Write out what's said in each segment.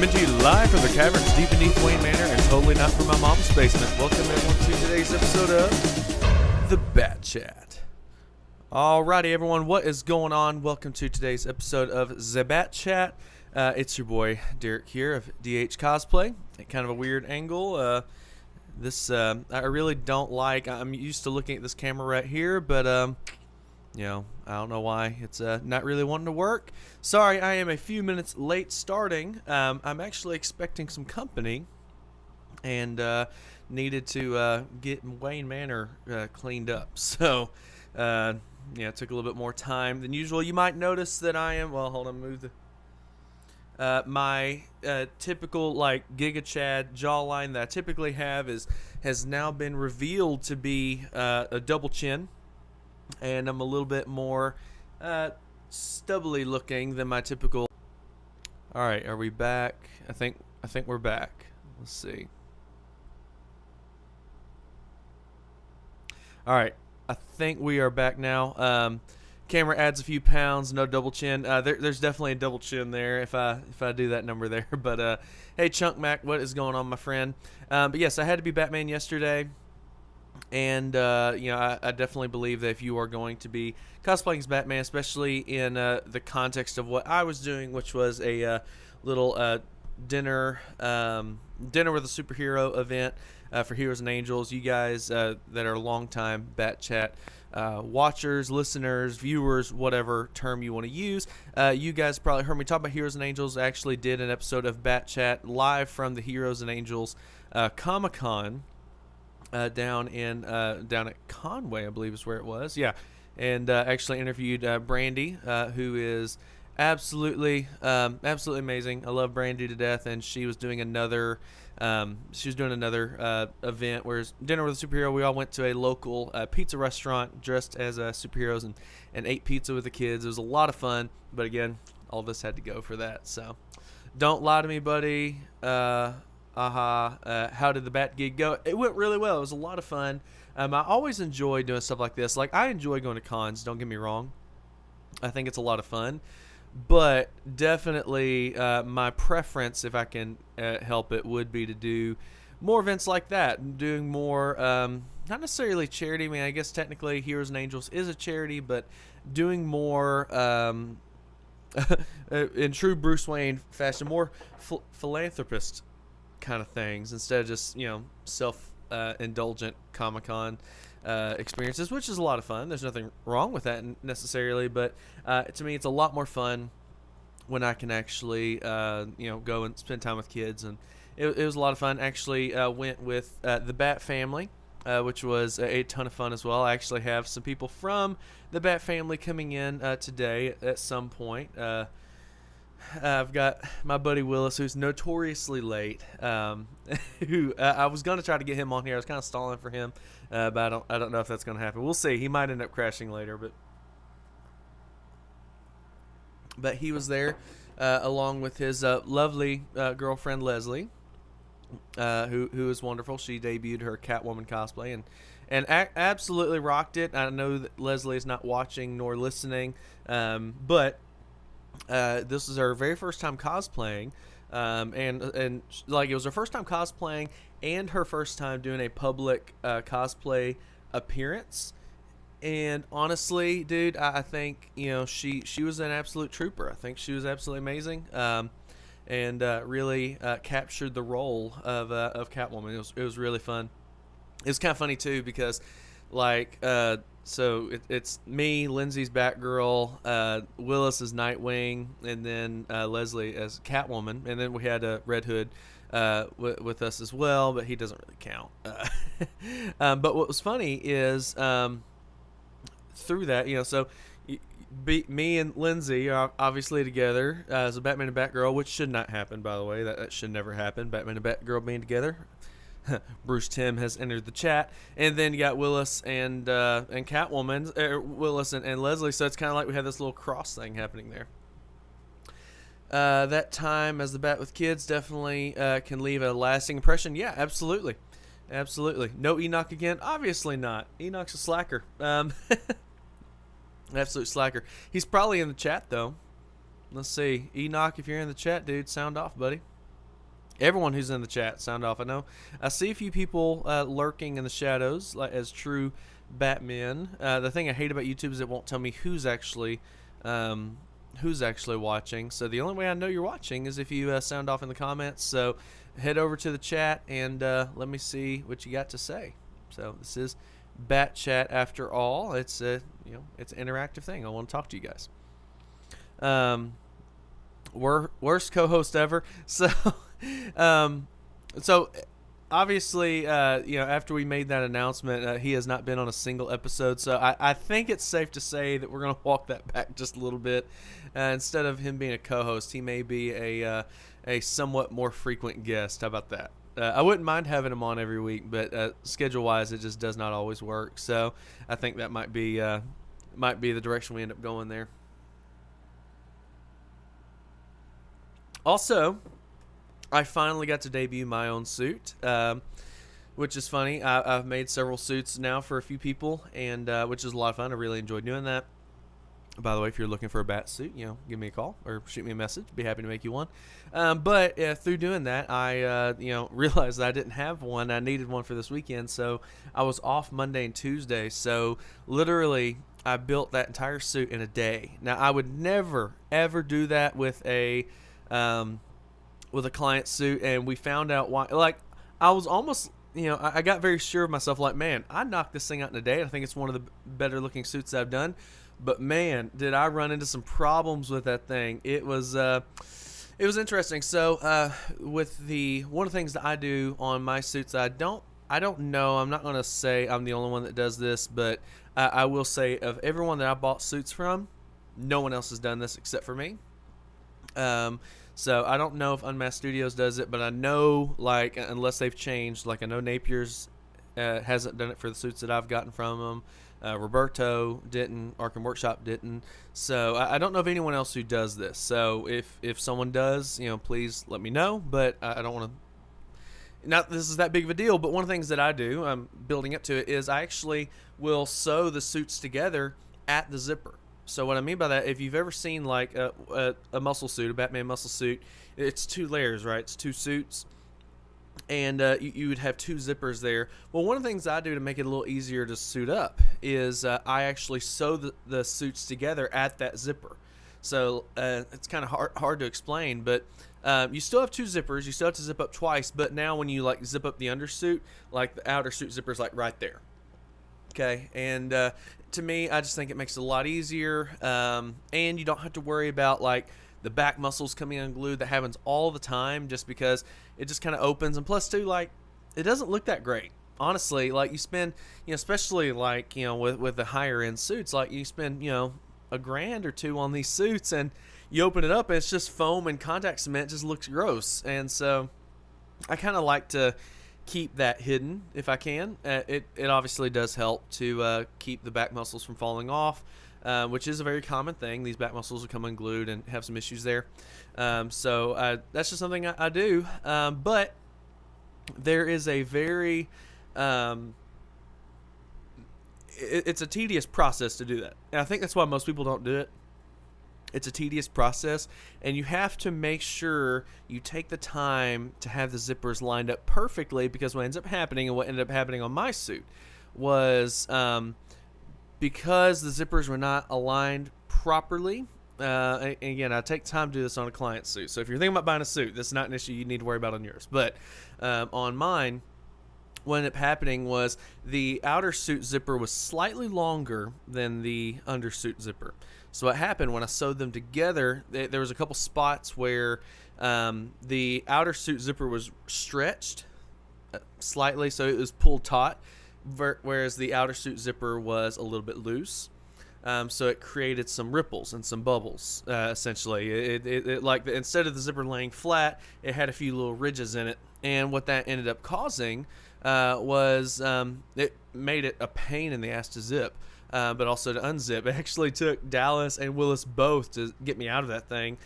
Coming to you live from the caverns deep beneath Wayne Manor and totally not from my mom's basement. Welcome everyone to today's episode of the BatChat. Alrighty everyone, what is going on? Welcome to today's episode of the BatChat. It's your boy Derek here of DH Cosplay. Kind of a weird angle. I really don't like. I'm used to looking at this camera right here, but you know, I don't know why it's not really wanting to work. Sorry, I am a few minutes late starting. I'm actually expecting some company and needed to get Wayne Manor cleaned up. So, yeah, it took a little bit more time than usual. You might notice that I am, well, hold on, move the, my typical, like, Giga Chad jawline that I typically have has now been revealed to be a double chin. And I'm a little bit more stubbly looking than my typical. All right, are we back? I think we're back. Let's see. All right, I think we are back now. Camera adds a few pounds, no double chin. There's definitely a double chin there if I do that number there. But hey, Chunk Mac, what is going on, my friend? But yes, I had to be Batman yesterday. And, you know, I definitely believe that if you are going to be cosplaying as Batman, especially in the context of what I was doing, which was a little dinner with a superhero event for Heroes and Angels, you guys that are longtime BatChat watchers, listeners, viewers, whatever term you want to use, you guys probably heard me talk about Heroes and Angels. I actually did an episode of BatChat live from the Heroes and Angels Comic-Con. Down at Conway, I believe is where it was. Yeah, and actually interviewed Brandy, who is absolutely amazing. I love Brandy to death, and she was doing another event where it's dinner with a superhero. We all went to a local pizza restaurant dressed as superheroes and ate pizza with the kids. It was a lot of fun, but again, all of us had to go for that. So, don't lie to me, buddy. How did the bat gig go? It went really well. It was a lot of fun. I always enjoy doing stuff like this. Like, I enjoy going to cons, don't get me wrong. I think it's a lot of fun. But definitely my preference, if I can help it, would be to do more events like that. Doing more, not necessarily charity. I mean, I guess technically Heroes and Angels is a charity, but doing more in true Bruce Wayne fashion, more philanthropist kind of things instead of just, you know, self-indulgent Comic-Con experiences, which is a lot of fun. There's nothing wrong with that necessarily, but to me it's a lot more fun when I can actually you know, go and spend time with kids, and it was a lot of fun. Actually went with the Bat family, which was a ton of fun as well. I actually have some people from the Bat family coming in today at some point. I've got my buddy Willis, who's notoriously late. Who I was going to try to get him on here. I was kind of stalling for him, but I don't know if that's going to happen. We'll see. He might end up crashing later, but he was there along with his lovely girlfriend Leslie, who is wonderful. She debuted her Catwoman cosplay and absolutely rocked it. I know that Leslie is not watching nor listening, but. This is her very first time cosplaying, and like it was her first time cosplaying and her first time doing a public cosplay appearance. And honestly, dude, I think, you know, she was an absolute trooper. I think she was absolutely amazing, and really captured the role of Catwoman. It was really fun. It was kind of funny too because, like. So it's me, Lindsay's Batgirl, Willis as Nightwing, and then Leslie as Catwoman, and then we had Red Hood with us as well, but he doesn't really count. But what was funny is through that, you know, so me and Lindsay are obviously together as a Batman and Batgirl, which should not happen, by the way. That should never happen. Batman and Batgirl being together. Bruce Tim has entered the chat, and then you got Willis and Catwoman, Willis and Leslie. So it's kind of like we had this little cross thing happening there. That time as the Bat with kids definitely can leave a lasting impression. Yeah, absolutely. No Enoch again? Obviously not. Enoch's a slacker. Absolute slacker. He's probably in the chat though. Let's see. Enoch, if you're in the chat, dude, sound off, buddy. everyone who's in the chat, sound off. I see a few people lurking in the shadows, like as true Batmen. The thing I hate about YouTube is it won't tell me who's actually watching. So the only way I know you're watching is if you sound off in the comments. So head over to the chat and let me see what you got to say. So this is BatChat after all. It's it's an interactive thing. I want to talk to you guys. Worst co-host ever. So so obviously after we made that announcement, he has not been on a single episode. So I think it's safe to say that we're going to walk that back just a little bit. Instead of him being a co-host, he may be a somewhat more frequent guest. How about that? I wouldn't mind having him on every week, but schedule-wise, it just does not always work. So I think that might be the direction we end up going there. Also, I finally got to debut my own suit, which is funny. I've made several suits now for a few people, and which is a lot of fun. I really enjoyed doing that. By the way, if you're looking for a bat suit, give me a call or shoot me a message. Be happy to make you one. But through doing that, I realized that I didn't have one. I needed one for this weekend, so I was off Monday and Tuesday. So literally, I built that entire suit in a day. Now, I would never ever do that with a client suit, and we found out why. Like, I was almost, I got very sure of myself. Like, man, I knocked this thing out in a day. I think it's one of the better looking suits I've done. But man, did I run into some problems with that thing. It was interesting. So with one of the things that I do on my suits, I don't know. I'm not going to say I'm the only one that does this, but I will say of everyone that I bought suits from, no one else has done this except for me. So I don't know if Unmasked Studios does it, but I know, like, unless they've changed, like I know Napier's hasn't done it for the suits that I've gotten from them. Roberto didn't. Arkham Workshop didn't. So I don't know of anyone else who does this. So if someone does, please let me know. But I don't want to. Not this is that big of a deal. But one of the things that I do, I'm building up to it, is I actually will sew the suits together at the zipper. So what I mean by that, if you've ever seen like a muscle suit, a Batman muscle suit, it's 2 layers, right? It's 2 suits. And you would have 2 zippers there. Well, one of the things I do to make it a little easier to suit up is I actually sew the suits together at that zipper. So it's kind of hard to explain, but you still have 2 zippers. You still have to zip up twice, but now when you like zip up the undersuit, like the outer suit zipper is like right there. Okay, and to me, I just think it makes it a lot easier, and you don't have to worry about like the back muscles coming unglued. That happens all the time just because it just kind of opens. And plus too, like, it doesn't look that great. Honestly, like you spend, especially like, with the higher end suits, like you spend, $1,000 or $2,000 on these suits and you open it up and it's just foam and contact cement. It just looks gross. And so I kind of like to keep that hidden if I can. It obviously does help to keep the back muscles from falling off. Which is a very common thing. These back muscles will come unglued and have some issues there. So that's just something I do. But there is a very... it's a tedious process to do that. And I think that's why most people don't do it. It's a tedious process, and you have to make sure you take the time to have the zippers lined up perfectly, because what ends up happening, and what ended up happening on my suit, was... because the zippers were not aligned properly, and again, I take time to do this on a client suit. So if you're thinking about buying a suit, this is not an issue you need to worry about on yours. But on mine, what ended up happening was the outer suit zipper was slightly longer than the undersuit zipper. So what happened when I sewed them together, there was a couple spots where the outer suit zipper was stretched slightly, so it was pulled taut, whereas the outer suit zipper was a little bit loose. So it created some ripples and some bubbles, essentially. It like instead of the zipper laying flat, it had a few little ridges in it. And what that ended up causing was it made it a pain in the ass to zip, but also to unzip. It actually took Dallas and Willis both to get me out of that thing.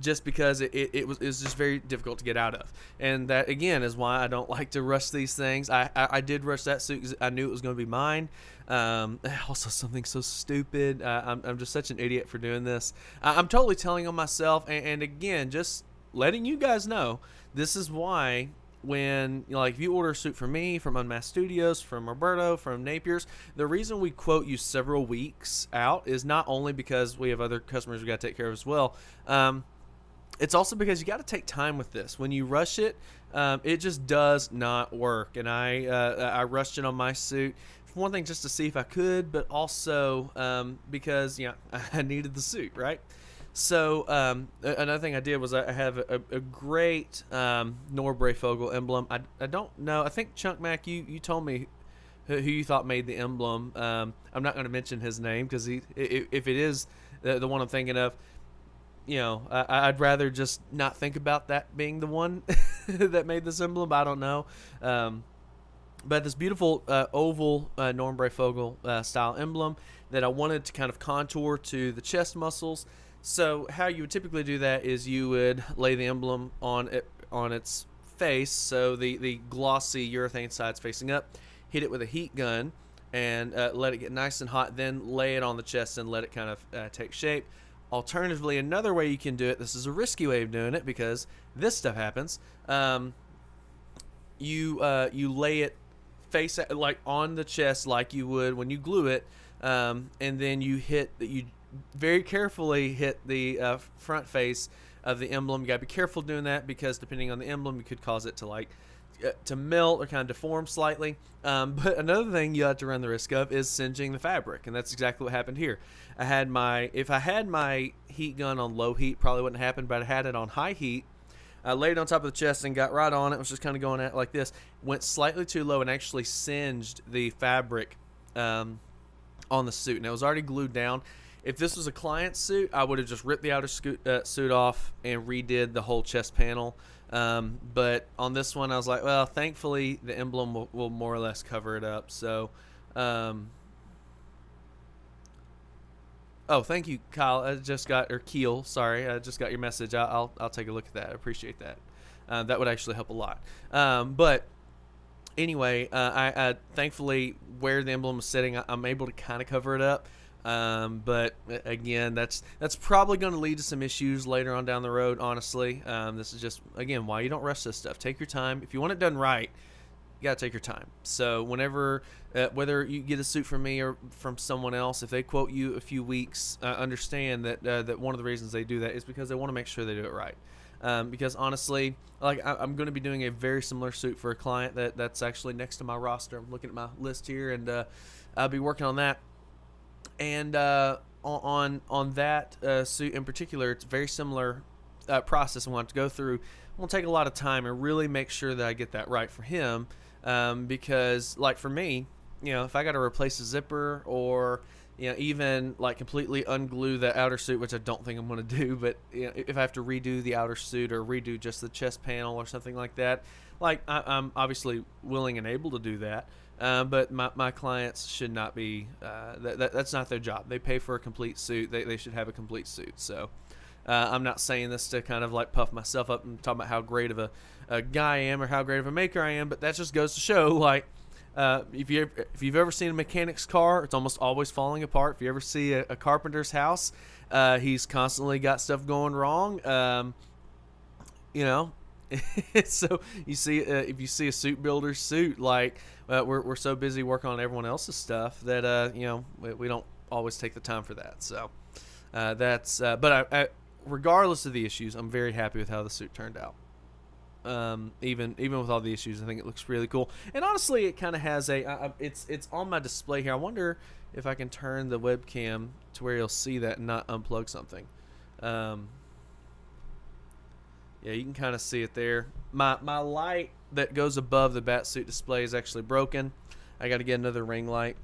Just because it was just very difficult to get out of. And that, again, is why I don't like to rush these things. I did rush that suit because I knew it was going to be mine. Also, something so stupid. I'm just such an idiot for doing this. I'm totally telling on myself. And again, just letting you guys know, this is why when, you know, like if you order a suit from me, from Unmasked Studios, from Roberto, from Napier's, the reason we quote you several weeks out is not only because we have other customers we got to take care of as well. It's also because you got to take time with this. When you rush it, it just does not work. And I rushed it on my suit. For one thing, just to see if I could, but also because, you know, I needed the suit, right? So another thing I did was I have a great Norbrefogle emblem. I don't know. I think Chunk Mac, you told me who you thought made the emblem. I'm not going to mention his name because if it is the one I'm thinking of, you know, I'd rather just not think about that being the one that made this emblem. I don't know. But this beautiful oval Norbrefogle style emblem that I wanted to kind of contour to the chest muscles. So how you would typically do that is you would lay the emblem on its face, so the glossy urethane side's facing up, hit it with a heat gun, and let it get nice and hot, then lay it on the chest and let it kind of take shape. Alternatively, another way you can do it, this is a risky way of doing it because this stuff happens, you lay it face like on the chest like you would when you glue it, and then you very carefully hit the front face of the emblem. You gotta be careful doing that because depending on the emblem, you could cause it to to melt or kind of deform slightly. But another thing you have to run the risk of is singeing the fabric, and that's exactly what happened here. If I had my heat gun on low heat, probably wouldn't happen, but I had it on high heat. I laid it on top of the chest and got right on it. Was just kind of going at it like this. Went slightly too low and actually singed the fabric on the suit, and it was already glued down. If this was a client suit, I would have just ripped the outer suit off and redid the whole chest panel. But on this one, I was like, well, thankfully the emblem will more or less cover it up. So, oh, thank you, Kyle. Keel. Sorry, I just got your message. I'll take a look at that. I appreciate that. That would actually help a lot. But anyway, I thankfully where the emblem is sitting, I'm able to kind of cover it up. But again, that's probably going to lead to some issues later on down the road. Honestly, this is just again why you don't rush this stuff. Take your time. If you want it done right, you gotta take your time. So whenever, whether you get a suit from me or from someone else, if they quote you a few weeks, understand that one of the reasons they do that is because they want to make sure they do it right. Because honestly, like I'm going to be doing a very similar suit for a client that's actually next to my roster. I'm looking at my list here, and I'll be working on that. And on that suit in particular, it's a very similar process I want to go through. I'm going to take a lot of time and really make sure that I get that right for him, because like for me, you know, if I got to replace a zipper or, you know, even like completely unglue the outer suit, which I don't think I'm going to do, but you know, if I have to redo the outer suit or redo just the chest panel or something like that, like I'm obviously willing and able to do that. But my clients should not be, that's not their job. They pay for a complete suit. They should have a complete suit. So I'm not saying this to kind of like puff myself up and talk about how great of a guy I am or how great of a maker I am, but that just goes to show, like, if you've ever seen a mechanic's car, it's almost always falling apart. If you ever see a carpenter's house, he's constantly got stuff going wrong. You know, so you see, if you see a suit builder's suit, like we're so busy working on everyone else's stuff that you know, we don't always take the time for that. So that's but I regardless of the issues, I'm very happy with how the suit turned out. Even with all the issues, I think it looks really cool. And honestly, it kind of has it's on my display here. I wonder if I can turn the webcam to where you'll see that and not unplug something. Yeah, you can kind of see it there. My light that goes above the bat suit display is actually broken. I got to get another ring light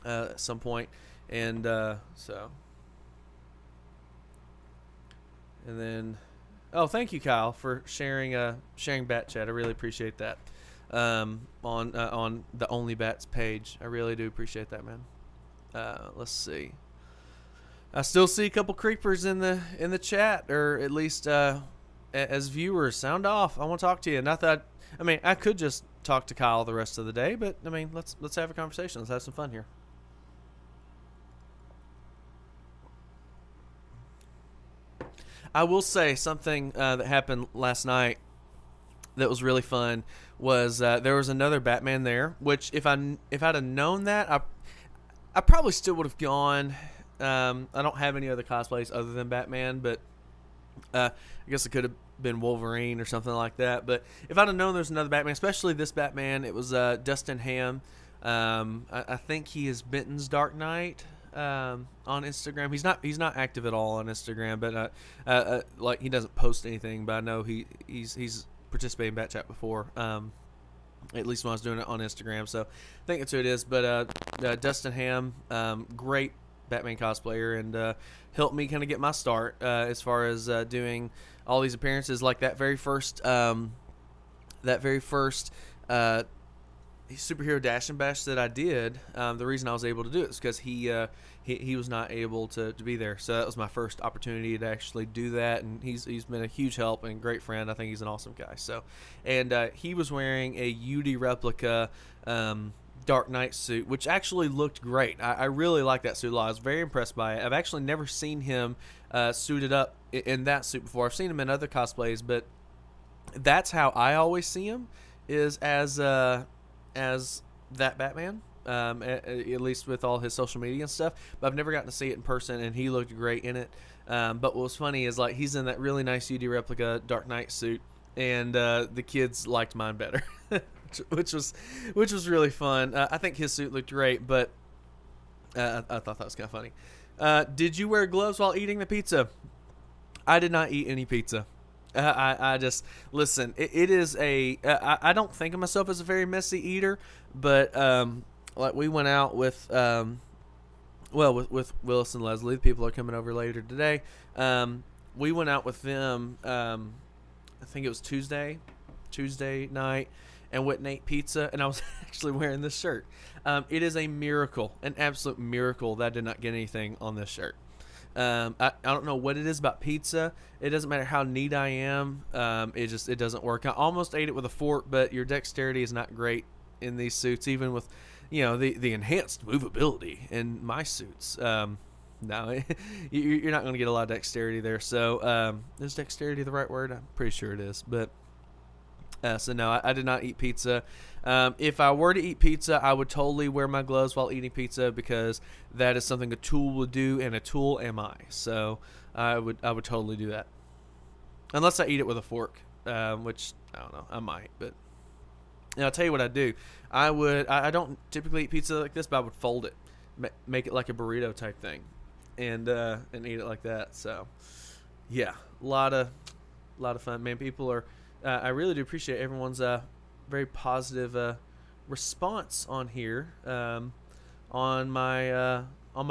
at some point, and so. And then, oh, thank you, Kyle, for sharing BatChat. I really appreciate that. On the Only Bats page, I really do appreciate that, man. Let's see. I still see a couple creepers in the chat, or at least as viewers. Sound off. I want to talk to you. Not that I mean, I could just talk to Kyle the rest of the day, but I mean, let's have a conversation. Let's have some fun here. I will say something that happened last night that was really fun was there was another Batman there, which if I'd have known that, I probably still would have gone. I don't have any other cosplays other than Batman, but I guess it could have been Wolverine or something like that. But if I'd have known there's another Batman, especially this Batman, it was Dustin Ham. I think he is Benton's Dark Knight on Instagram. He's not active at all on Instagram, but like he doesn't post anything. But I know he's participated in BatChat before. At least when I was doing it on Instagram, so I think that's who it is. But Dustin Ham, great Batman cosplayer, and helped me kind of get my start as far as doing all these appearances. Like that very first superhero dash and bash that I did. The reason I was able to do it is because he was not able to be there, so that was my first opportunity to actually do that. And he's been a huge help and great friend. I think he's an awesome guy. So, and he was wearing a UD replica Dark Knight suit, which actually looked great. I really like that suit a lot. I was very impressed by it. I've actually never seen him suited up in that suit before. I've seen him in other cosplays, but that's how I always see him, is as that Batman, at least with all his social media and stuff. But I've never gotten to see it in person, and he looked great in it. But what was funny is like he's in that really nice UD replica Dark Knight suit, and the kids liked mine better, which was really fun. I think his suit looked great, but I thought that was kind of funny. Did you wear gloves while eating the pizza? I did not eat any pizza. I just listen. It is a. I don't think of myself as a very messy eater, but like we went out with with Willis and Leslie. The people are coming over later today. We went out with them. I think it was Tuesday night, and went and ate pizza. And I was actually wearing this shirt. It is a miracle, an absolute miracle that I did not get anything on this shirt. I don't know what it is about pizza. It doesn't matter how neat I am. It doesn't work. I almost ate it with a fork, but your dexterity is not great in these suits, even with, the enhanced movability in my suits. No, you're not going to get a lot of dexterity there. So, is dexterity the right word? I'm pretty sure it is. But so no, I did not eat pizza. If I were to eat pizza, I would totally wear my gloves while eating pizza, because that is something a tool would do, and a tool am I. So I would totally do that, unless I eat it with a fork, which I don't know, I might. But I'll tell you what I do. I don't typically eat pizza like this, but I would fold it, make it like a burrito type thing, and eat it like that. So yeah, a lot of fun, man. People are. I really do appreciate everyone's very positive response on here, on my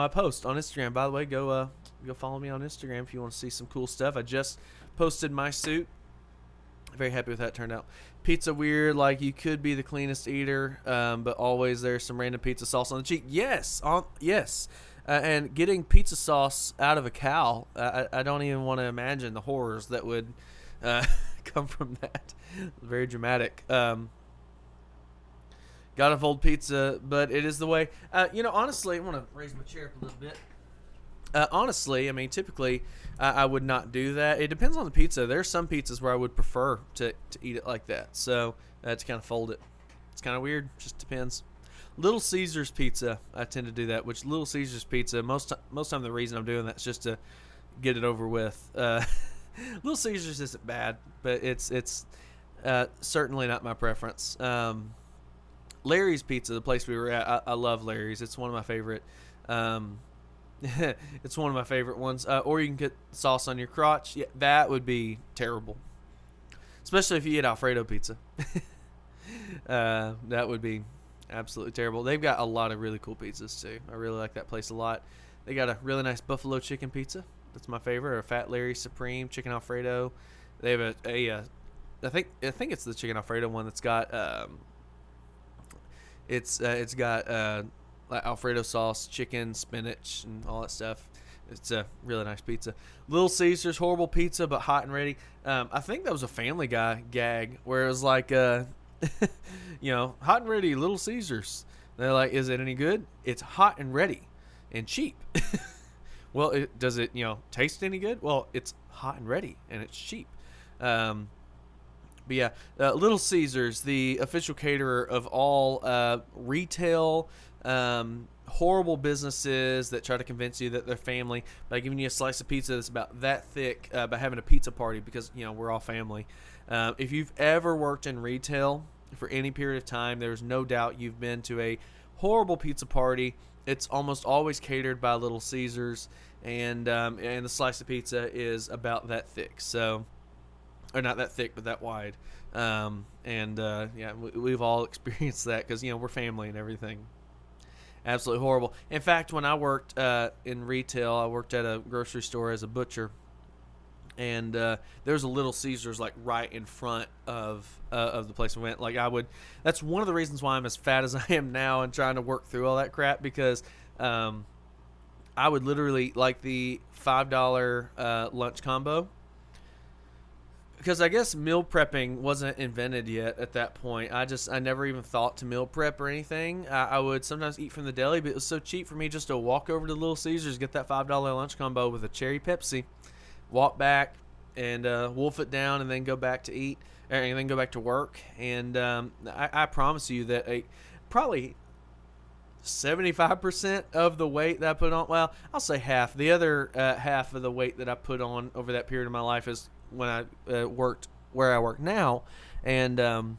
post on Instagram. By the way, go follow me on Instagram if you want to see some cool stuff. I just posted my suit. Very happy with that turned out. Pizza weird, like you could be the cleanest eater, but always there's some random pizza sauce on the cheek. Yes, yes. And getting pizza sauce out of a cow, I don't even want to imagine the horrors that would come from that. Very dramatic. Gotta fold pizza, but it is the way. Honestly, I want to raise my chair up a little bit. Honestly, I mean, typically I would not do that. It depends on the pizza. There's some pizzas where I would prefer to eat it like that. So to kind of fold it. It's kind of weird. Just depends. Little Caesars pizza, I tend to do that. Which Little Caesars pizza, most time the reason I'm doing that is just to get it over with. Little Caesars isn't bad, but it's certainly not my preference. Larry's Pizza, the place we were at, I love Larry's. It's one of my favorite. It's one of my favorite ones. Or you can get sauce on your crotch. Yeah, that would be terrible, especially if you eat Alfredo pizza. That would be absolutely terrible. They've got a lot of really cool pizzas too. I really like that place a lot. They got a really nice buffalo chicken pizza. That's my favorite. Or Fat Larry Supreme Chicken Alfredo. They have I think it's the Chicken Alfredo one that's got it's got like Alfredo sauce, chicken, spinach, and all that stuff. It's a really nice pizza. Little Caesars, horrible pizza, but hot and ready. I think that was a Family Guy gag where it was like, hot and ready, Little Caesars. They're like, is it any good? It's hot and ready and cheap. Well, does it taste any good? Well, it's hot and ready, and it's cheap. Um, but yeah, Little Caesars, the official caterer of all retail, horrible businesses that try to convince you that they're family by giving you a slice of pizza that's about that thick, by having a pizza party because we're all family. If you've ever worked in retail for any period of time, there's no doubt you've been to a horrible pizza party. It's almost always catered by Little Caesars, and the slice of pizza is about that thick. So, or not that thick, but that wide. We've all experienced that because we're family and everything. Absolutely horrible. In fact, when I worked in retail, I worked at a grocery store as a butcher, and there's a Little Caesars like right in front of the place we went. Like that's one of the reasons why I'm as fat as I am now and trying to work through all that crap because I would literally like the $5 lunch combo. Because I guess meal prepping wasn't invented yet at that point. I never even thought to meal prep or anything. I would sometimes eat from the deli, but it was so cheap for me just to walk over to Little Caesars, get that $5 lunch combo with a cherry Pepsi, walk back and wolf it down, and then go back to eat, and then go back to work. And I promise you that probably 75% of the weight that I put on, well, I'll say half. The other half of the weight that I put on over that period of my life is when I worked where I work now, and I'm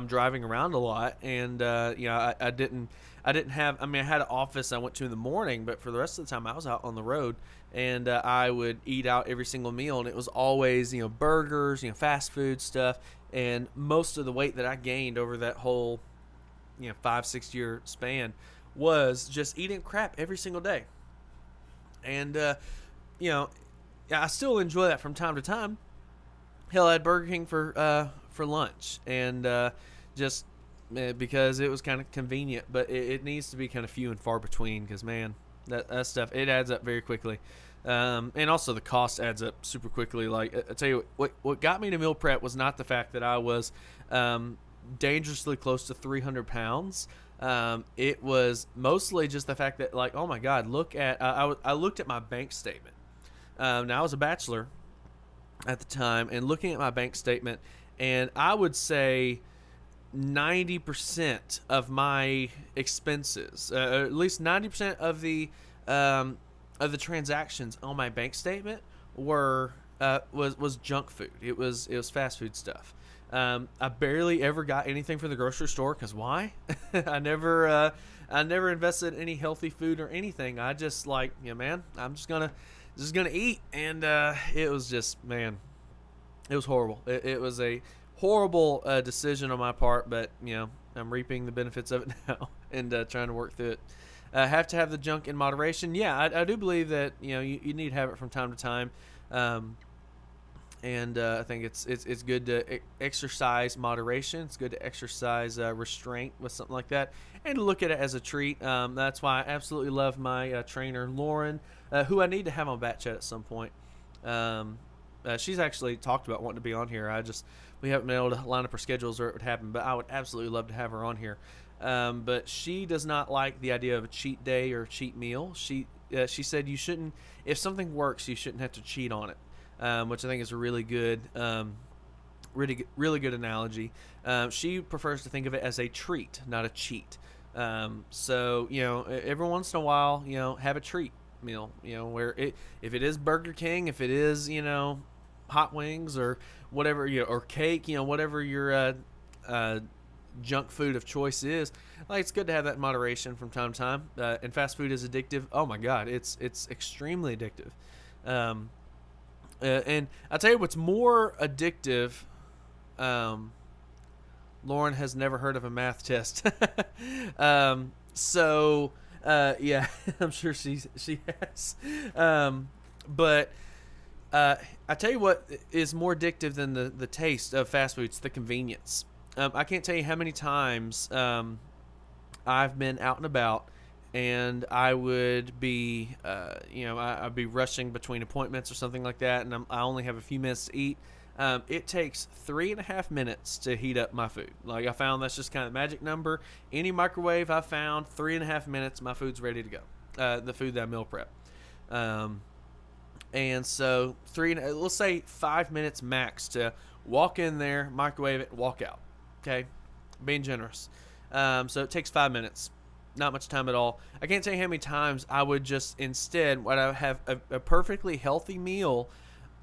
driving around a lot, and I didn't have. I mean, I had an office I went to in the morning, but for the rest of the time I was out on the road, and I would eat out every single meal, and it was always burgers, fast food stuff, and most of the weight that I gained over that whole 5-6 year span was just eating crap every single day, and I still enjoy that from time to time. Hell, I had Burger King for lunch, and just because it was kind of convenient, but it needs to be kind of few and far between because, man, that stuff, it adds up very quickly. And also the cost adds up super quickly. Like, I tell you what got me to meal prep was not the fact that I was dangerously close to 300 pounds. It was mostly just the fact that, like, oh my God, I looked at my bank statement. Now, I was a bachelor at the time, and looking at my bank statement, and I would say 90% of my expenses, at least 90% of the transactions on my bank statement was junk food. It was fast food stuff. I barely ever got anything from the grocery store because why? I never invested in any healthy food or anything. I just man, I'm just gonna eat, and it was just, man, it was horrible. It was a horrible decision on my part, but I'm reaping the benefits of it now and trying to work through it. Have to have the junk in moderation. Yeah, I do believe that you need to have it from time to time, and I think it's good to exercise moderation. It's good to exercise restraint with something like that, and to look at it as a treat. That's why I absolutely love my trainer Lauren, who I need to have on BatChat at some point. She's actually talked about wanting to be on here. We haven't been able to line up her schedules or it would happen, but I would absolutely love to have her on here. But she does not like the idea of a cheat day or a cheat meal. She said you shouldn't, if something works, you shouldn't have to cheat on it, which I think is a really good, really good analogy. She prefers to think of it as a treat, not a cheat. So every once in a while, have a treat meal. Where if it is Burger King, if it is hot wings or whatever, or cake, whatever your junk food of choice is, like, it's good to have that in moderation from time to time. And fast food is addictive. Oh my God, it's extremely addictive. And I'll tell you what's more addictive. Lauren has never heard of a math test. Yeah, I'm sure she has. But I tell you what is more addictive than the taste of fast food. It's the convenience. I can't tell you how many times I've been out and about, and I would be, I'd be rushing between appointments or something like that, and I only have a few minutes to eat. It takes 3.5 minutes to heat up my food. Like, I found that's just kind of the magic number. Any microwave I found, 3.5 minutes, my food's ready to go. The food that I meal prep. Um, and so let's say 5 minutes max to walk in there, microwave it, walk out. Okay, being generous. So it takes 5 minutes, not much time at all. I can't tell you how many times I would just instead, when I have a perfectly healthy meal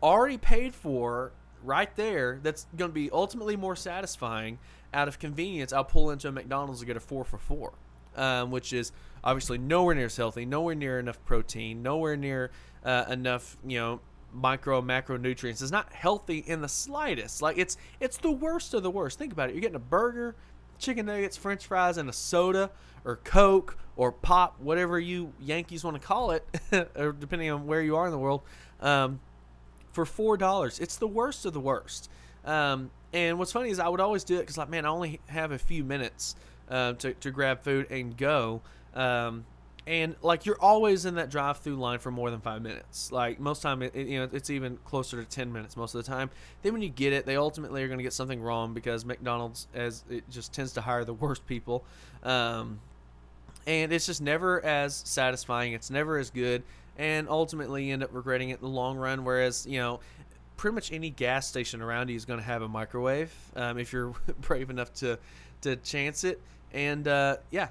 already paid for right there, that's going to be ultimately more satisfying. Out of convenience, I'll pull into a McDonald's and get a 4 for $4, which is obviously nowhere near as healthy, nowhere near enough protein, nowhere near enough, micro and macronutrients. It's not healthy in the slightest. Like it's the worst of the worst. Think about it. You're getting a burger, chicken nuggets, French fries, and a soda or Coke or pop, whatever you Yankees want to call it, or depending on where you are in the world, for $4. It's the worst of the worst. And what's funny is I would always do it because, like, man, I only have a few minutes to grab food and go. And like you're always in that drive-through line for more than 5 minutes. Like most time, it's even closer to 10 minutes most of the time. Then when you get it, they ultimately are going to get something wrong because McDonald's, as it just tends to hire the worst people, and it's just never as satisfying. It's never as good, and ultimately you end up regretting it in the long run. Whereas pretty much any gas station around you is going to have a microwave if you're brave enough to chance it. And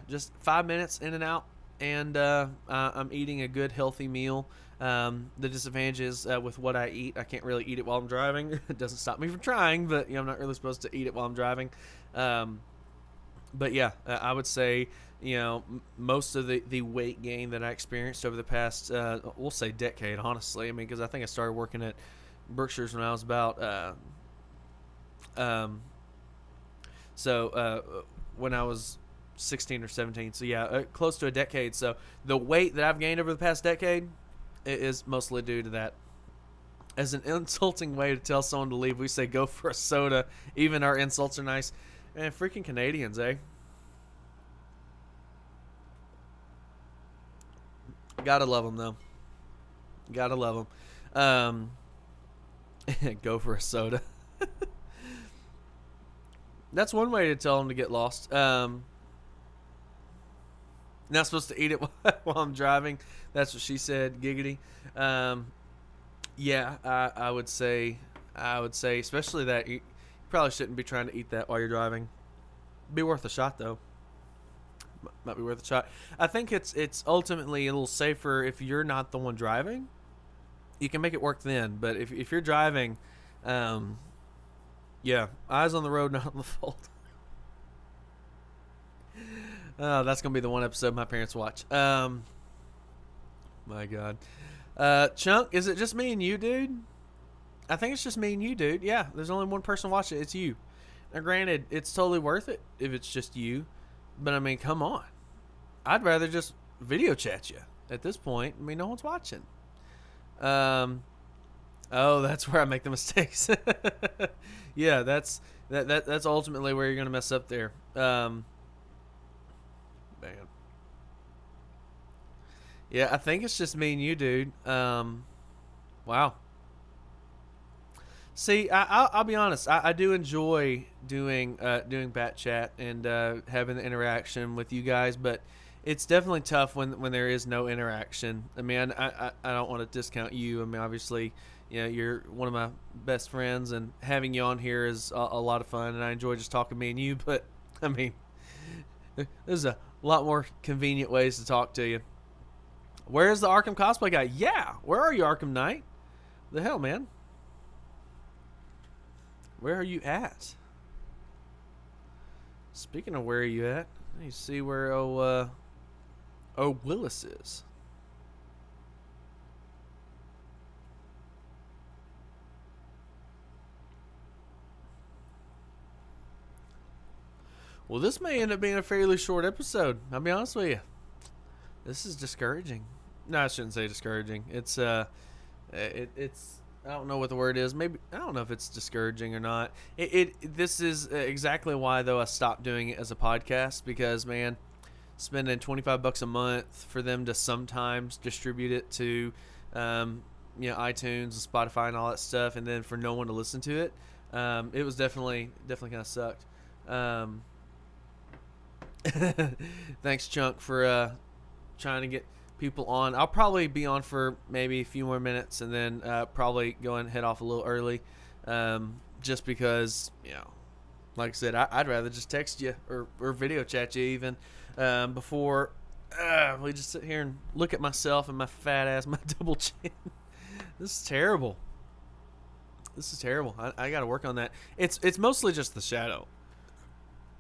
just 5 minutes in and out. And I'm eating a good, healthy meal. The disadvantage is with what I eat, I can't really eat it while I'm driving. It doesn't stop me from trying, but I'm not really supposed to eat it while I'm driving. But yeah, I would say most of the weight gain that I experienced over the past, we'll say decade, honestly. I mean, because I think I started working at Berkshire's when I was about when I was 16 or 17. So yeah, close to a decade. So the weight that I've gained over the past decade is mostly due to that. As an insulting way to tell someone to leave, we say go for a soda. Even our insults are nice. And freaking Canadians, eh? Gotta love them though. Gotta love them. Go for a soda. That's one way to tell them to get lost. Not supposed to eat it while I'm driving. That's what she said. Giggity. Yeah, I would say, especially that you probably shouldn't be trying to eat that while you're driving. Be worth a shot though. Might be worth a shot. I think it's ultimately a little safer if you're not the one driving. You can make it work then, but if you're driving, yeah, eyes on the road, not on the fault. Oh, that's gonna be the one episode my parents watch. My God, Chunk, is it just me and you, dude? I think it's just me and you, dude. Yeah, there's only one person watching it. It's you. Now, granted, it's totally worth it if it's just you, but I mean, come on. I'd rather just video chat you at this point. I mean, no one's watching. Oh, that's where I make the mistakes. Yeah, that's ultimately where you're gonna mess up there. Man. Yeah, I think it's just me and you, dude. Wow. See, I'll be honest. I do enjoy doing BatChat and having the interaction with you guys, but it's definitely tough when there is no interaction. I mean, I don't want to discount you. I mean, obviously, you're one of my best friends, and having you on here is a lot of fun, and I enjoy just talking to me and you. But I mean, there's a lot more convenient ways to talk to you. Where's the Arkham cosplay guy? Yeah, where are you, Arkham Knight? The hell, man? Where are you at? Speaking of where are you at, you see where Willis is. Well, this may end up being a fairly short episode. I'll be honest with you. This is discouraging. No, I shouldn't say discouraging. It's it's I don't know what the word is. Maybe I don't know if it's discouraging or not. This is exactly why though I stopped doing it as a podcast, because man, spending $25 a month for them to sometimes distribute it to iTunes and Spotify and all that stuff, and then for no one to listen to it, it was definitely kind of sucked. Thanks, Chunk, for trying to get people on. I'll probably be on for maybe a few more minutes, and then probably go and head off a little early, just because, like I said, I'd rather just text you or video chat you even, before we just sit here and look at myself and my fat ass, my double chin. This is terrible. I got to work on that. It's mostly just the shadow,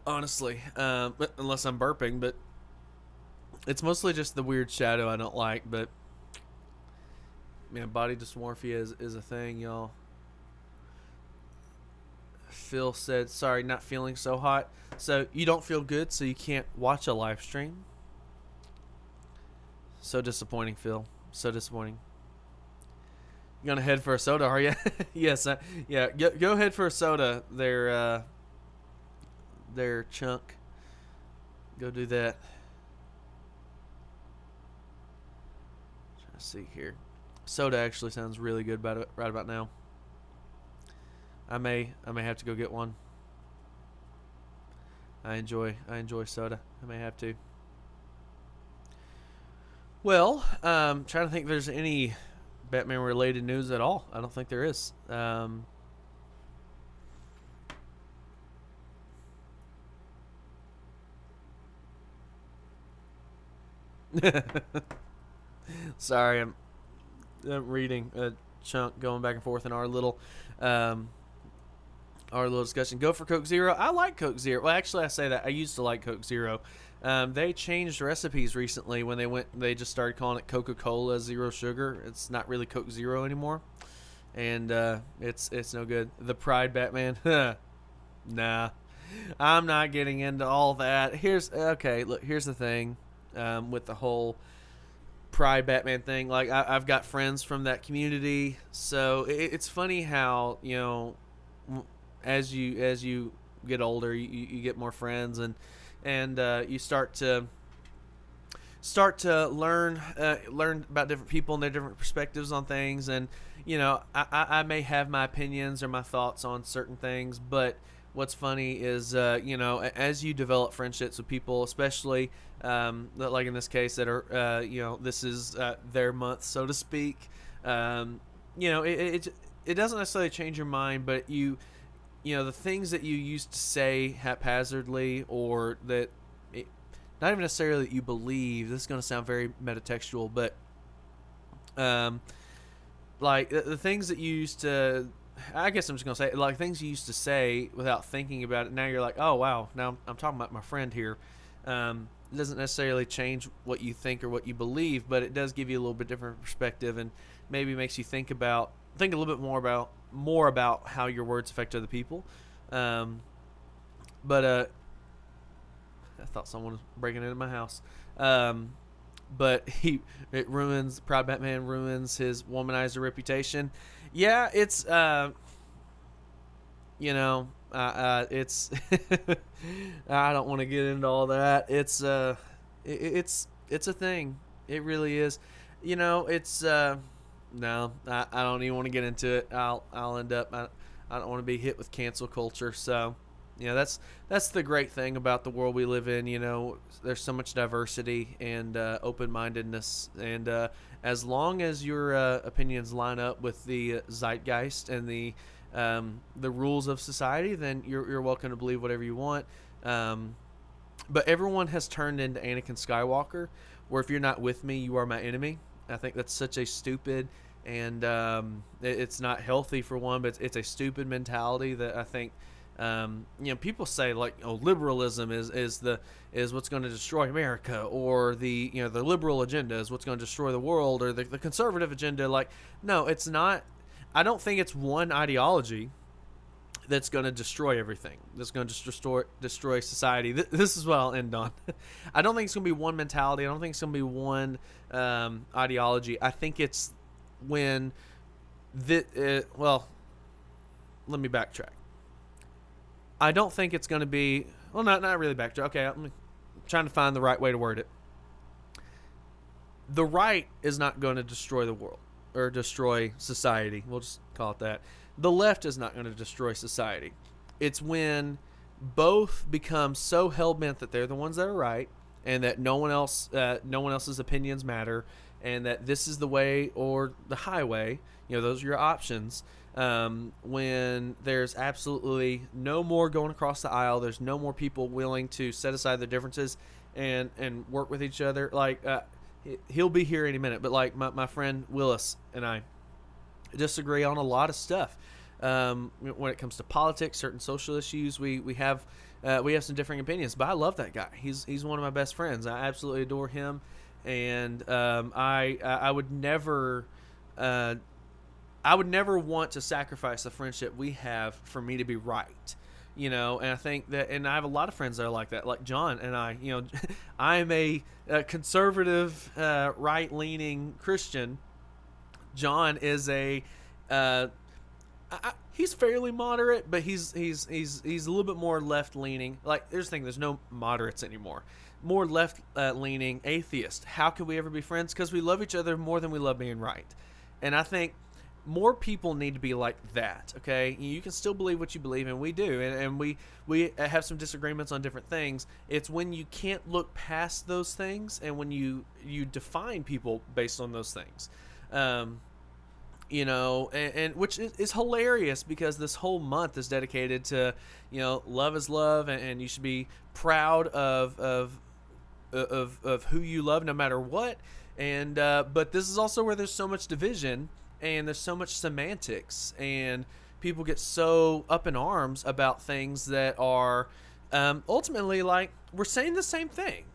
honestly, but unless I'm burping, but it's mostly just the weird shadow I don't like. But man, body dysmorphia is a thing, y'all. Phil said, sorry, not feeling so hot. So you don't feel good, so you can't watch a live stream. So disappointing, Phil. So disappointing. You gonna head for a soda, are you? Yes. Yeah. Go ahead for a soda. Their chunk. Go do that. Trying to see here. Soda actually sounds really good right about now. I may have to go get one. I enjoy soda. I may have to. Well, trying to think if there's any Batman related news at all. I don't think there is. Sorry, I'm reading a chunk going back and forth in our little discussion. Go for Coke Zero. I like Coke Zero. Well, actually, I say that. I used to like Coke Zero. They changed recipes recently when they just started calling it Coca-Cola Zero Sugar. It's not really Coke Zero anymore. And it's no good. The Pride Batman. Nah. I'm not getting into all that. Here's the thing with the whole Pride Batman thing. Like, I've got friends from that community. So it's funny how, as you get older, you get more friends, and you start to learn about different people and their different perspectives on things. And I may have my opinions or my thoughts on certain things, but what's funny is as you develop friendships with people, especially like in this case that are this is their month, so to speak, it doesn't necessarily change your mind, but the things that you used to say haphazardly, or that not even necessarily that you believe. This is going to sound very metatextual, but like the things that you used to, I guess I'm just going to say, like things you used to say without thinking about it. Now you're like, oh wow, now I'm talking about my friend here. It doesn't necessarily change what you think or what you believe, but it does give you a little bit different perspective, and maybe makes you think a little bit more about how your words affect other people. But I thought someone was breaking into my house. But Proud Batman ruins his womanizer reputation. Yeah, it's it's I don't want to get into all that. It's a thing. It really is. It's no, I don't even want to get into it. I'll end up. I don't want to be hit with cancel culture. So, that's the great thing about the world we live in. There's so much diversity and open-mindedness, and as long as your opinions line up with the zeitgeist and the rules of society, then you're welcome to believe whatever you want. But everyone has turned into Anakin Skywalker, where if you're not with me, you are my enemy. I think that's such a stupid, and it's not healthy for one, but it's a stupid mentality that I think people say, like, liberalism is what's going to destroy America, or the liberal agenda is what's going to destroy the world, or the conservative agenda. Like, no, it's not. I don't think it's one ideology that's going to destroy everything. That's going to just destroy society. This is what I'll end on. I don't think it's going to be one mentality. I don't think it's going to be one ideology. I think it's when well, let me backtrack. I don't think it's going to be, well, not really backtrack. Okay, I'm trying to find the right way to word it. The right is not going to destroy the world or destroy society. We'll just call it that. The left is not going to destroy society. It's when both become so hell-bent that they're the ones that are right, and that no one else's opinions matter, and that this is the way or the highway. Those are your options. When there's absolutely no more going across the aisle, there's no more people willing to set aside their differences and work with each other. Like he'll be here any minute, but like my friend Willis and I disagree on a lot of stuff. When it comes to politics, certain social issues, we have some differing opinions. But I love that guy. He's one of my best friends. I absolutely adore him, and I would never. I would never want to sacrifice the friendship we have for me to be right, and I think that, and I have a lot of friends that are like that, like John and I, I'm a conservative, right-leaning Christian. John is he's fairly moderate, but he's a little bit more left-leaning. Like, there's the thing, there's no moderates anymore. More left-leaning atheist. How could we ever be friends? Because we love each other more than we love being right. And I think more people need to be like that, okay? You can still believe what you believe, and we do, and we have some disagreements on different things. It's when you can't look past those things, and when you define people based on those things, and which is hilarious, because this whole month is dedicated to, love is love, and you should be proud of who you love no matter what, and but this is also where there's so much division. And there's so much semantics, and people get so up in arms about things that are ultimately, like, we're saying the same thing,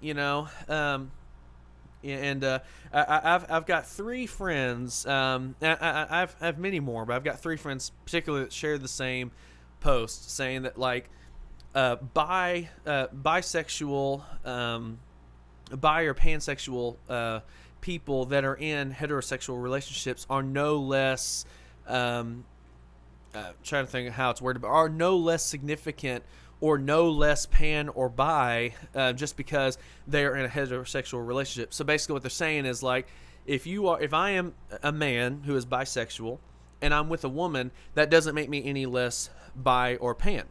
I've got 3 friends. I have many more, but I've got 3 friends particularly that share the same post, saying that, like, bisexual, bi or pansexual people that are in heterosexual relationships are no less trying to think of how it's worded, but are no less significant or no less pan or bi just because they are in a heterosexual relationship. So basically what they're saying is, like, if I am a man who is bisexual and I'm with a woman, that doesn't make me any less bi or pan.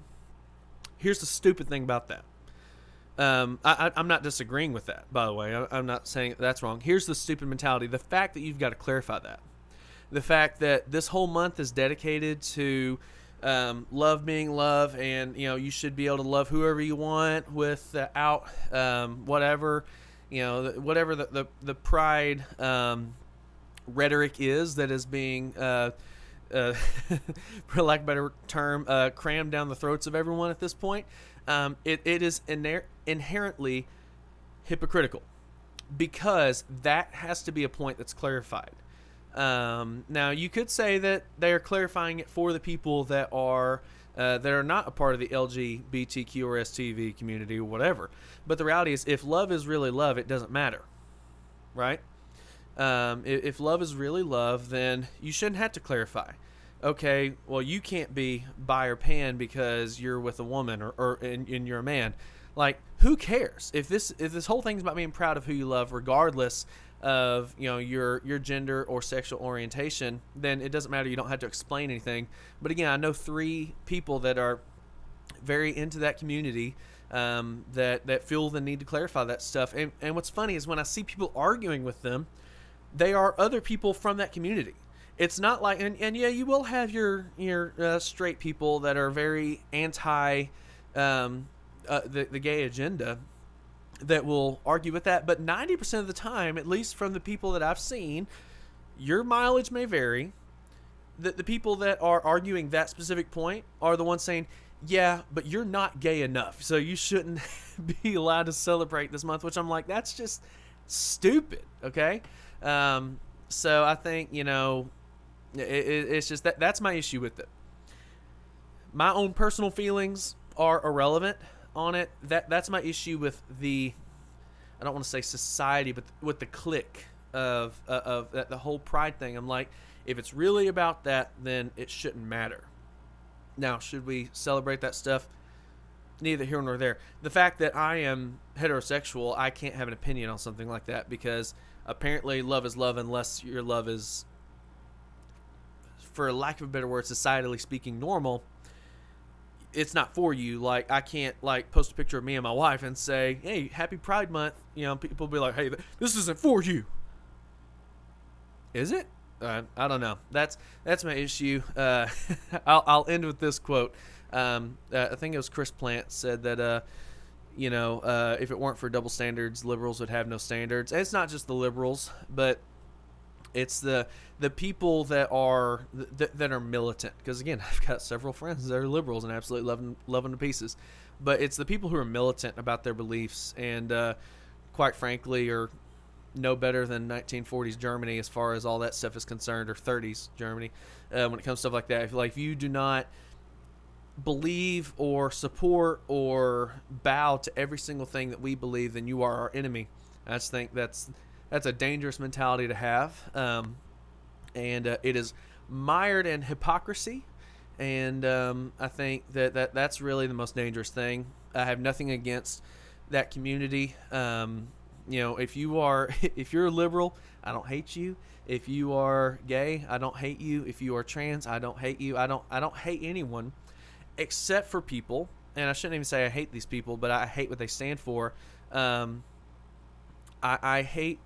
Here's the stupid thing about that. I'm not disagreeing with that, by the way. I'm not saying that's wrong. Here's the stupid mentality. The fact that you've got to clarify that. The fact that this whole month is dedicated to love being love, and, you should be able to love whoever you want without whatever, whatever the pride rhetoric is that is being, for lack of a better term, crammed down the throats of everyone at this point. It is inherently hypocritical, because that has to be a point that's clarified. Now, you could say that they are clarifying it for the people that are not a part of the LGBTQ or STV community or whatever. But the reality is, if love is really love, it doesn't matter, right? If love is really love, then you shouldn't have to clarify. Okay, well, you can't be bi or pan because you're with a woman and you're a man. Like, who cares? If this whole thing's about being proud of who you love, regardless of your gender or sexual orientation, then it doesn't matter. You don't have to explain anything. But again, I know 3 people that are very into that community, that feel the need to clarify that stuff. And what's funny is, when I see people arguing with them, they are other people from that community. It's not like, and yeah, you will have your straight people that are very anti the gay agenda that will argue with that. But 90% of the time, at least from the people that I've seen, your mileage may vary. The people that are arguing that specific point are the ones saying, yeah, but you're not gay enough, so you shouldn't be allowed to celebrate this month, which I'm like, that's just stupid, okay? So I think, it's just that's my issue with it. My own personal feelings are irrelevant on it. That's my issue with I don't want to say society, but with the clique of the whole pride thing. I'm like, if it's really about that, then it shouldn't matter. Now, should we celebrate that stuff? Neither here nor there. The fact that I am heterosexual, I can't have an opinion on something like that, because apparently love is love unless your love is, for lack of a better word, societally speaking, normal. it's not for you. Like, I can't like post a picture of me and my wife and say, "Hey, happy Pride Month." You know, people be like, "Hey, this isn't for you." Is it? I don't know. That's my issue. I'll end with this quote. I think it was Chris Plant said that if it weren't for double standards, liberals would have no standards. And it's not just the liberals, but it's the people that are militant. Because again, I've got several friends that are liberals and absolutely love them to pieces. But it's the people who are militant about their beliefs and, quite frankly, are no better than 1940s Germany as far as all that stuff is concerned, or 30s Germany when it comes to stuff like that. If you do not believe or support or bow to every single thing that we believe, then you are our enemy. I just think that's a dangerous mentality to have, and it is mired in hypocrisy, and I think that's really the most dangerous thing. I have nothing against that community. If you're a liberal, I don't hate you. If you are gay, I don't hate you. If you are trans, I don't hate you. I don't hate anyone, except for people, and I shouldn't even say I hate these people, but I hate what they stand for. I hate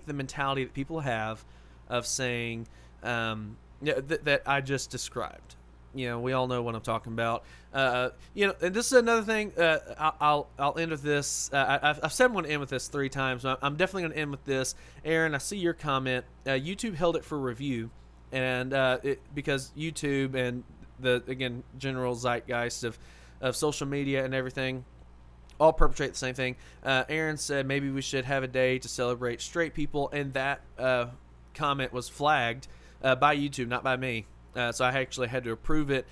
the mentality that people have of saying that I just described. We all know what I'm talking about. And this is another thing. I'll end with this. I've said I'm going to end with this 3 times. So I'm definitely going to end with this. Aaron, I see your comment. YouTube held it for review, and because YouTube and the general zeitgeist of social media and everything all perpetrate the same thing. Aaron said maybe we should have a day to celebrate straight people, and that comment was flagged by YouTube, not by me. So I actually had to approve it.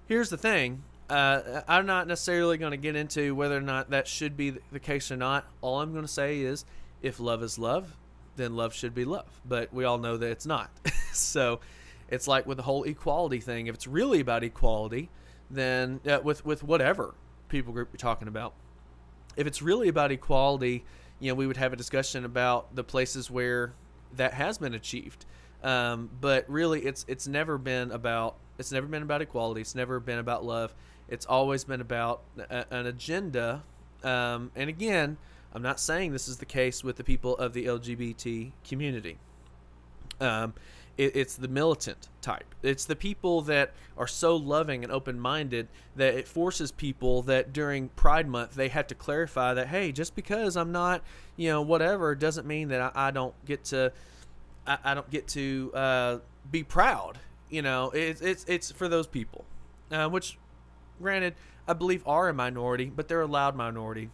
Here's the thing. I'm not necessarily going to get into whether or not that should be the case or not. All I'm going to say is, if love is love, then love should be love. But we all know that it's not. So it's like with the whole equality thing. If it's really about equality, then with whatever people group you're talking about, if it's really about equality, we would have a discussion about the places where that has been achieved. But really, it's never been about equality. It's never been about love. It's always been about an agenda. And again, I'm not saying this is the case with the people of the LGBT community. It's the militant type. It's the people that are so loving and open-minded that it forces people that during Pride Month they have to clarify that, hey, just because I'm not, whatever, doesn't mean that I don't get to. I don't get to be proud. It's for those people, which, granted, I believe are a minority, but they're a loud minority,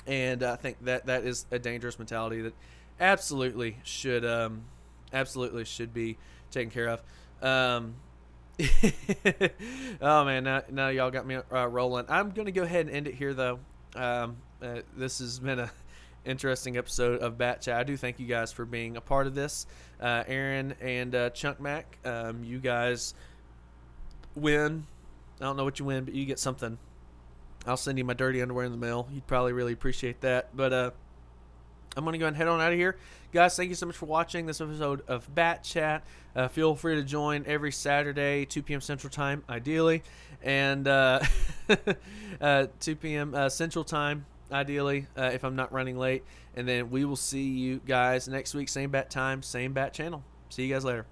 and I think that is a dangerous mentality that absolutely should be taken care of. Oh man, now y'all got me rolling. I'm gonna go ahead and end it here, though. This has been a interesting episode of BatChat. I do thank you guys for being a part of this. Aaron and Chunk Mac, you guys win. I don't know what you win, but you get something. I'll send you my dirty underwear in the mail. You'd probably really appreciate that. But I'm going to go ahead and head on out of here. Guys, thank you so much for watching this episode of BatChat. Feel free to join every Saturday, 2 p.m. Central Time, ideally. And 2 p.m. Central Time, ideally, if I'm not running late. And then we will see you guys next week, same bat time, same bat channel. See you guys later.